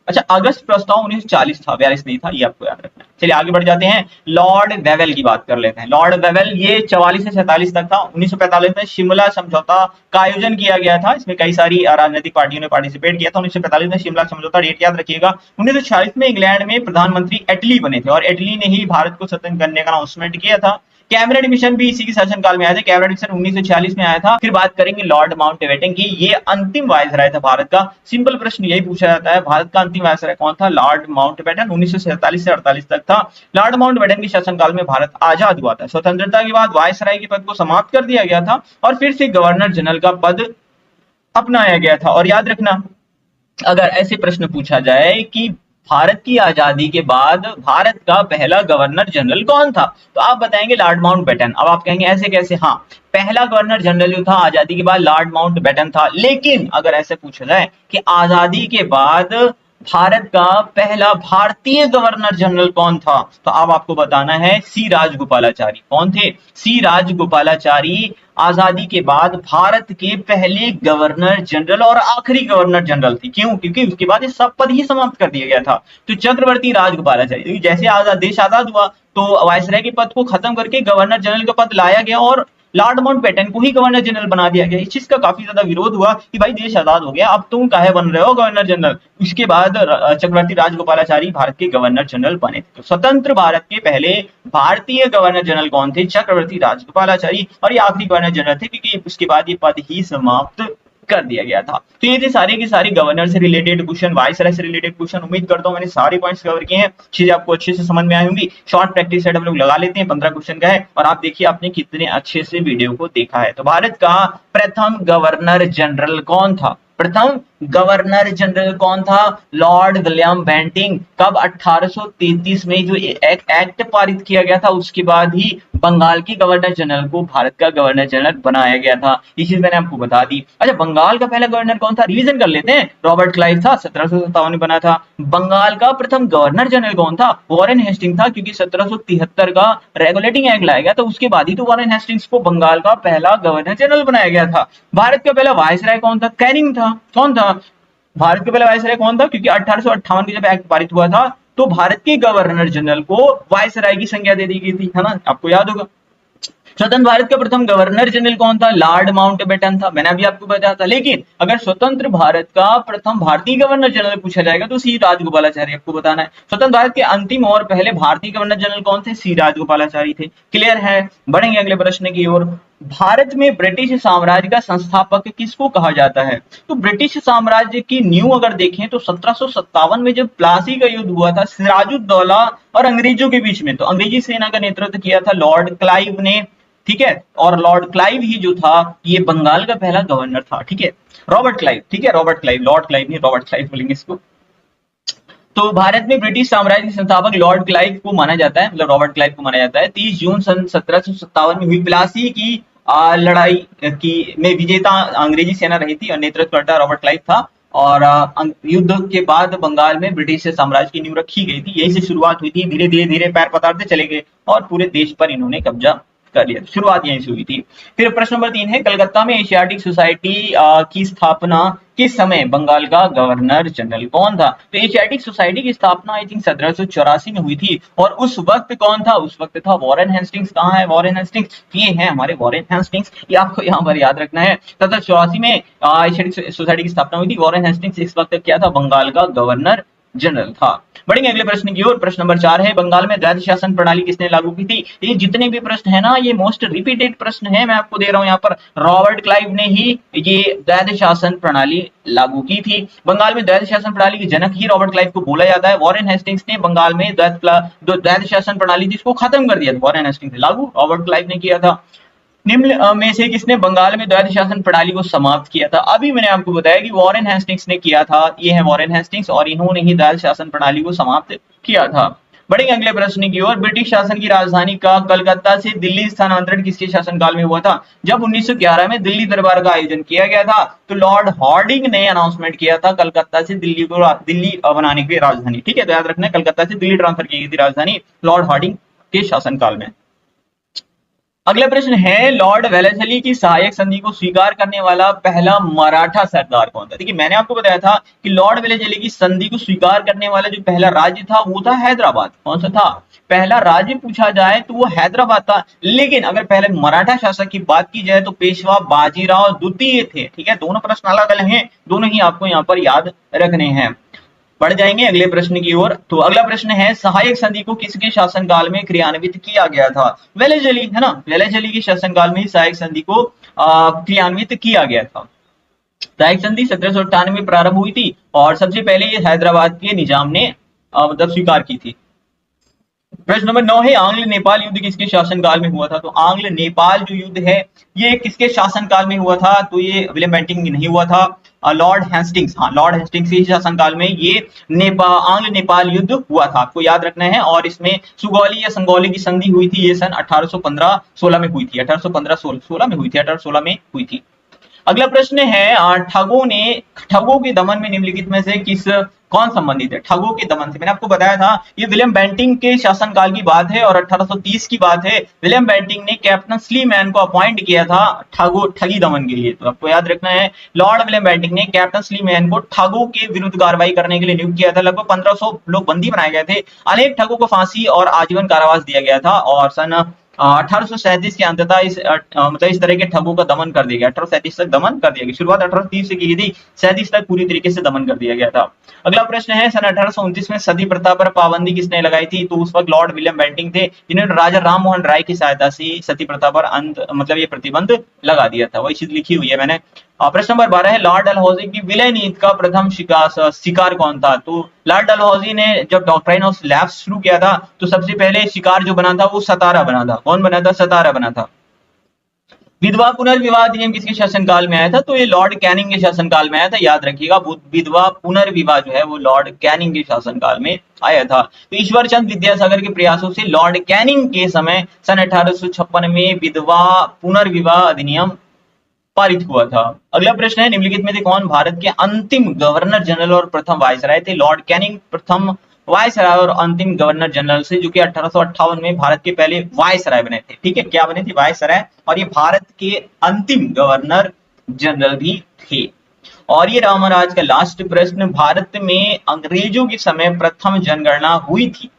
अच्छा, अगस्त प्रस्ताव 1940 था, 42 नहीं था, ये आपको याद रखना है। चलिए आगे बढ़ जाते हैं, लॉर्ड वेवेल की बात कर लेते हैं। लॉर्ड वेवेल ये 44 से 47 तक था। 1945 में शिमला समझौता का आयोजन किया गया था, इसमें कई सारी राजनीतिक पार्टियों ने पार्टिसिपेट किया था। 1945 में शिमला समझौता, डेट याद रखिएगा। 1946 में इंग्लैंड में प्रधानमंत्री एटली बने थे और एटली ने ही भारत को स्वतंत्र करने का अनाउंसमेंट किया था। कैबिनेट मिशन भी इसी के शासनकाल में आया था, कैबिनेट मिशन 1946 में आया था। फिर बात करेंगे लॉर्ड माउंटबेटन की, ये अंतिम वायसराय था भारत का। सिंपल प्रश्न यही पूछा जाता है, भारत का अंतिम वायसराय कौन था, लॉर्ड माउंटबेटन, 1947 से 48 तक था। लॉर्ड माउंटबेटन के शासनकाल में भारत आजाद हुआ था। स्वतंत्रता के बाद वायसराय के पद को समाप्त कर दिया गया था और फिर से गवर्नर जनरल का पद अपनाया गया था। और याद रखना, अगर ऐसे प्रश्न पूछा जाए कि भारत की आजादी के बाद भारत का पहला गवर्नर जनरल कौन था, तो आप बताएंगे लॉर्ड माउंटबेटन। अब आप कहेंगे ऐसे कैसे, हाँ, पहला गवर्नर जनरल जो था आजादी के बाद लॉर्ड माउंटबेटन था, लेकिन अगर ऐसे पूछा जाए कि आजादी के बाद भारत का पहला भारतीय गवर्नर जनरल कौन था, तो अब आपको बताना है सी राजगोपालाचारी। कौन थे, सी राजगोपालाचारी आजादी के बाद भारत के पहले गवर्नर जनरल और आखिरी गवर्नर जनरल थे। क्यों, क्योंकि उसके बाद ये सब पद ही समाप्त कर दिया गया था। तो चक्रवर्ती राजगोपालाचारी, जैसे आजाद देश आजाद हुआ तो वायसराय के पद को खत्म करके गवर्नर जनरल का पद लाया गया और लॉर्ड माउंटबेटन को ही गवर्नर जनरल बना दिया गया। इस चीज का काफी ज्यादा विरोध हुआ कि भाई देश आजाद हो गया, अब तुम काहे बन रहे हो गवर्नर जनरल। उसके बाद चक्रवर्ती राजगोपालाचारी भारत के गवर्नर जनरल बने थे। तो स्वतंत्र भारत के पहले भारतीय गवर्नर जनरल कौन थे, चक्रवर्ती राजगोपालाचारी, और ये आखिरी गवर्नर जनरल थे क्योंकि उसके बाद ये पद ही समाप्त कर दिया गया था। तो ये थे सारे के सारे गवर्नर से रिलेटेड क्वेश्चन, वायसराय से रिलेटेड क्वेश्चन। उम्मीद करता हूं मैंने सारे पॉइंट्स कवर किए हैं, चीजें आपको अच्छे से समझ में आई होंगी। शॉर्ट प्रैक्टिस सेट हम लोग लगा लेते हैं, 15 क्वेश्चन का है और आप देखिए आपने कितने अच्छे से वीडियो को देखा है। तो भारत का प्रथम गवर्नर जनरल कौन था, प्रथम गवर्नर जनरल कौन था, लॉर्ड विलियम बेंटिंग। कब, 1833 में जो एक्ट पारित किया गया था उसके बाद ही बंगाल की गवर्नर जनरल को भारत का गवर्नर जनरल बनाया गया था। ये चीज मैंने आपको बता दी। अच्छा, बंगाल का पहला गवर्नर कौन था, रिवीजन कर लेते हैं। रॉबर्ट क्लाइव था, 1757 में बना था। बंगाल का प्रथम गवर्नर जनरल कौन था, वॉरेन हेस्टिंग था, क्योंकि 1773 का रेगुलेटिंग एक्ट लाया गया था, उसके बाद ही तो वॉरेन हेस्टिंग्स को बंगाल का पहला गवर्नर जनरल बनाया गया था। भारत का पहला वायसराय कौन था, कैनिंग था। कौन था भारत के पहले वायसराय कौन था, क्योंकि 1858 की जब एक्ट पारित हुआ था तो भारत के गवर्नर जनरल को वायसराय की संज्ञा दे दी गई थी, है ना, आपको याद होगा। स्वतंत्र भारत का प्रथम गवर्नर जनरल कौन था, लॉर्ड माउंटबेटन था, मैंने अभी आपको बताया था। लेकिन अगर स्वतंत्र भारत का प्रथम भारतीय गवर्नर जनरल पूछा जाएगा तो सी राजगोपालाचारी आपको बताना है। स्वतंत्र भारत के अंतिम और पहले भारतीय गवर्नर जनरल कौन थे, सी राजगोपालाचारी थे। क्लियर है, बढ़ेंगे अगले प्रश्न की ओर। भारत में ब्रिटिश साम्राज्य का संस्थापक किसको कहा जाता है, तो ब्रिटिश साम्राज्य की नींव अगर देखें तो 1757 में जब प्लासी का युद्ध हुआ था सिराजुद्दौला और अंग्रेजों के बीच में, तो अंग्रेजी सेना का नेतृत्व किया था लॉर्ड क्लाइव ने। ठीक है, और लॉर्ड क्लाइव ही जो था ये बंगाल का पहला गवर्नर था, ठीक है, रॉबर्ट क्लाइव, ठीक है, रॉबर्ट क्लाइव, लॉर्ड क्लाइव नहीं, रॉबर्ट क्लाइव बोलेंगे इसको। तो भारत में ब्रिटिश साम्राज्य के संस्थापक लॉर्ड क्लाइव को माना जाता है, मतलब रॉबर्ट क्लाइव को माना जाता है। 30 जून सन 1757 में हुई प्लासी की लड़ाई की में विजेता अंग्रेजी सेना रही थी और नेतृत्व करता रॉबर्ट क्लाइव था। और युद्ध के बाद बंगाल में ब्रिटिश साम्राज्य की नींव रखी गई थी, यही से शुरुआत हुई थी। धीरे धीरे धीरे पैर पसारते चले गए और पूरे देश पर इन्होंने कब्जा कर लिया, शुरुआत यहीं से हुई थी। फिर प्रश्न नंबर 3 है, कलकत्ता में एशियाटिक सोसाइटी की स्थापना किस समय बंगाल का गवर्नर जनरल कौन था? तो एशियाटिक सोसाइटी की स्थापना आई थिंक 1784 में हुई थी और उस वक्त कौन था? उस वक्त था वॉरेन हेस्टिंग्स। कहाँ है वॉरेन हेस्टिंग्स? ये है हमारे वॉरेन हेस्टिंग्स, ये आपको यहाँ पर याद रखना है। 1784 में एशियाटिक सोसाइटी की स्थापना हुई थी। वॉरेन हेस्टिंग्स इस वक्त क्या था? बंगाल का गवर्नर जनरल था। बढ़ेंगे अगले प्रश्न की ओर। प्रश्न नंबर 4 है, बंगाल में द्वैध शासन प्रणाली किसने लागू की थी? ये जितने भी प्रश्न है ना, ये मोस्ट रिपीटेड प्रश्न है, मैं आपको दे रहा हूं यहाँ पर। रॉबर्ट क्लाइव ने ही ये द्वैध शासन प्रणाली लागू की थी। बंगाल में द्वैध शासन प्रणाली के जनक ही रॉबर्ट क्लाइव को बोला जाता है। वॉरेन हेस्टिंग्स ने बंगाल में द्वैध शासन प्रणाली जिसको खत्म कर दिया, वॉरेन हेस्टिंग्स ने लागू, रॉबर्ट क्लाइव ने किया था। निम्न में से किसने बंगाल में द्वैध शासन प्रणाली को समाप्त किया था? अभी मैंने आपको बताया कि वॉरेन हेस्टिंग्स ने किया था, ये है वॉरेन हेस्टिंग्स, और इन्होंने ही द्वैध शासन प्रणाली को समाप्त किया था। बढ़ेंगे अगले प्रश्न की ओर। ब्रिटिश शासन की राजधानी का कलकत्ता से दिल्ली स्थानांतरण किसके शासनकाल में हुआ था? जब 1911 में दिल्ली दरबार का आयोजन किया गया था तो लॉर्ड हार्डिंग ने अनाउंसमेंट किया था कलकत्ता से दिल्ली बनाने की राजधानी, ठीक है, तो याद रखना है कलकत्ता से दिल्ली ट्रांसफर की गई थी राजधानी लॉर्ड हार्डिंग के शासनकाल में। अगला प्रश्न है, लॉर्ड वेलेस्ली की सहायक संधि को स्वीकार करने वाला पहला मराठा सरदार कौन था? देखिए मैंने आपको बताया था कि लॉर्ड वेलेस्ली की संधि को स्वीकार करने वाला जो पहला राज्य था वो था हैदराबाद। कौन सा था? पहला राज्य पूछा जाए तो वो हैदराबाद था। लेकिन अगर पहले मराठा शासक की बात की जाए तो पेशवा बाजीराव द्वितीय थे, ठीक है, दोनों प्रश्न अलग अलग हैं, दोनों ही आपको यहाँ पर याद रखने हैं। बढ़ जाएंगे अगले प्रश्न की ओर। तो अगला प्रश्न है, सहायक संधि को किसके शासनकाल में क्रियान्वित किया गया था? वेलेस्ली, है ना, वेलेस्ली के शासनकाल में ही सहायक संधि को क्रियान्वित किया गया था। सहायक संधि 1798 में प्रारंभ हुई थी और सबसे पहले ये हैदराबाद के निजाम ने मतलब स्वीकार की थी। प्रश्न नंबर 9 है, आंग्ल नेपाल युद्ध किसके शासनकाल में हुआ था? तो आंग्ल नेपाल जो युद्ध है ये किसके शासनकाल में हुआ था? तो ये विलियम बेंटिंक नहीं हुआ था, लॉर्ड हेस्टिंग्स, हाँ लॉर्ड हेस्टिंग्स के शासनकाल में ये आंग्ल नेपाल युद्ध हुआ था, आपको याद रखना है। और इसमें सुगौली या संगौली की संधि हुई थी, ये सन 1815-16 में हुई थी, 1815-16 में हुई थी, 1816 में हुई थी। अगला प्रश्न है, ठगों के दमन में निम्नलिखित में से कौन संबंधित है? ठगों के दमन से मैंने आपको बताया था ये विलियम बेंटिंक के शासनकाल की बात है और 1830 की बात है। विलियम बेंटिंक ने कैप्टन स्लीमैन को अपॉइंट किया था ठगी दमन के लिए, तो आपको याद रखना है लॉर्ड विलियम बेंटिंक ने कैप्टन स्लीमैन को ठगों के विरुद्ध कार्रवाई करने के लिए नियुक्त किया था। लगभग 1500 लोग बंदी बनाए गए थे, अनेक ठगों को फांसी और आजीवन कारावास दिया गया था और सन 1837 के अंततः मतलब इस तरह के ठगों का दमन कर दिया गया। 1837 तक दमन कर दिया गया, शुरुआत 1830 से की थी, 37 तक पूरी तरीके से दमन कर दिया गया था। अगला प्रश्न है, सन 1829 में सती प्रथा पर पाबंदी किसने लगाई थी? तो उस वक्त लॉर्ड विलियम बेंटिंक थे, जिन्होंने राजा राम मोहन राय की सहायता से सती प्रथा पर मतलब ये प्रतिबंध लगा दिया था, वही चीज लिखी हुई है मैंने। प्रश्न नंबर 12 है, लॉर्ड डलहौजी की विलय नीति का प्रथम शिकार कौन था? तो लॉर्ड डलहौजी ने जब डॉक्ट्राइन ऑफ लैप्स शुरू किया था तो सबसे पहले शिकार जो बना था वो सतारा बना था। कौन बना था? सतारा बना था। विधवा पुनर्विवाह अधिनियम किसके शासनकाल में आया था? तो ये लॉर्ड कैनिंग के शासनकाल में आया था, याद रखिएगा। विधवा पुनर्विवाह जो है वो लॉर्ड कैनिंग के शासनकाल में आया था। तो ईश्वर चंद विद्यासागर के प्रयासों से लॉर्ड कैनिंग के समय सन 1856 में विधवा पुनर्विवाह अधिनियम पारित हुआ था। अगला प्रश्न है, निम्नलिखित में से कौन भारत के अंतिम गवर्नर जनरल और प्रथम वायसराय थे? लॉर्ड कैनिंग प्रथम वायसराय और अंतिम गवर्नर जनरल से, जो कि 1858 में भारत के पहले वायसराय बने थे, ठीक है, क्या बने थे? वायसराय, और ये भारत के अंतिम गवर्नर जनरल भी थे। और ये रहा हमारा आज का लास्ट प्रश्न, भारत में अंग्रेजों के समय प्रथम जनगणना हुई थी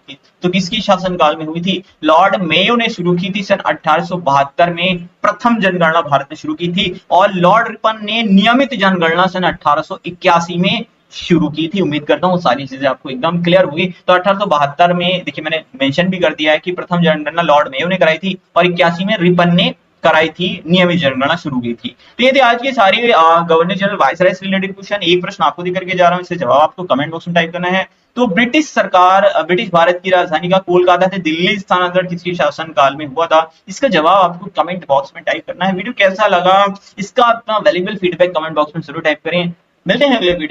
तो किसकी शासनकाल में हुई थी? लॉर्ड मेयो ने शुरू की थी सन 1872 में, प्रथम जनगणना भारत में शुरू की थी। और लॉर्ड रिपन ने नियमित जनगणना सन 1881 में शुरू की थी। उम्मीद करता हूँ सारी चीजें आपको एकदम क्लियर हुई। तो 1872 में देखिए मैंने मेंशन भी कर दिया है कि प्रथम जनगणना लॉर्ड मेयो ने कराई थी और 81 में रिपन ने कराई थी, नियमित जनगणना शुरू की थी। तो ये थे आज के सारे गवर्नर जनरल वायसराय से रिलेटेड क्वेश्चन। एक प्रश्न आपको देकर के जा रहा हूँ, इससे जवाब आपको कमेंट बॉक्स में टाइप करना है। तो ब्रिटिश सरकार ब्रिटिश भारत की राजधानी का कोलकाता से दिल्ली स्थानांतरण किसके शासन काल में हुआ था? इसका जवाब आपको कमेंट बॉक्स में टाइप करना है। वीडियो कैसा लगा इसका अपना वैल्यूएबल फीडबैक कमेंट बॉक्स में जरूर टाइप करें। मिलते हैं अगले वीडियो।